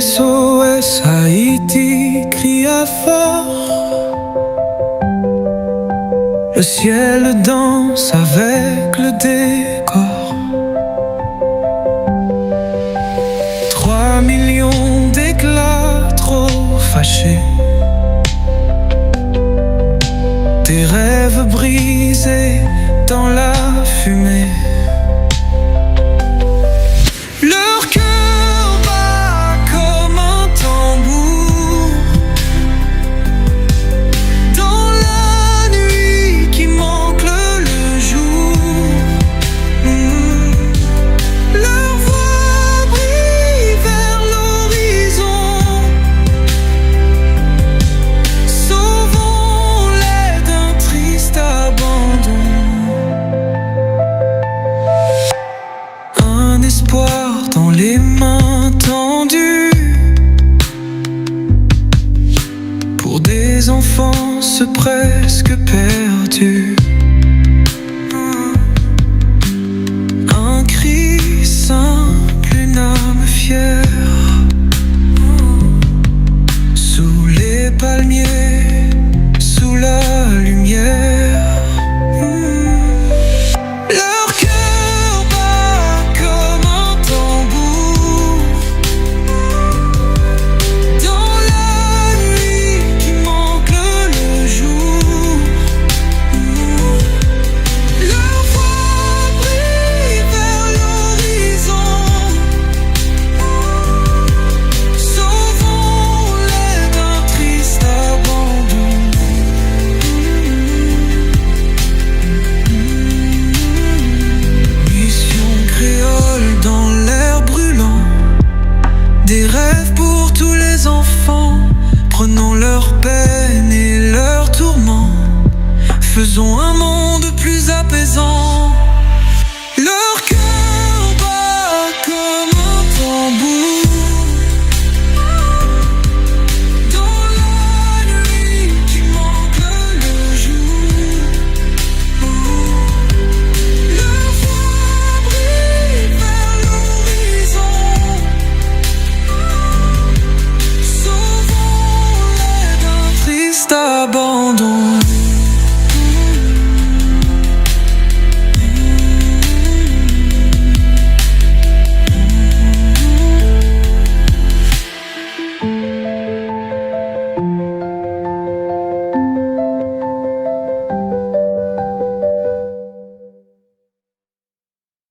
SOS Haïti crie à fort. Le ciel danse avec le décor. 3 millions d'éclats trop fâchés. Des rêves brisés dans la fumée. Leur cœur bat comme un tambour dans la nuit qui manque le jour. Leur voix brille vers l'horizon. Sauvons-les d'un triste abandon. Un espoir dans les mains tendues pour des enfances presque perdus. Un cri simple, une âme fière. Sous les palmiers, sous la lumière. Leur cœur bat comme un tambour dans la nuit qui manque le jour. Leur voix brille vers l'horizon. Sauvons-les d'un triste abandon. Mission créole dans l'air brûlant. Des rêves pour tous les enfants. Prenons leur peine et leurs tourments. Faisons un monde plus apaisant.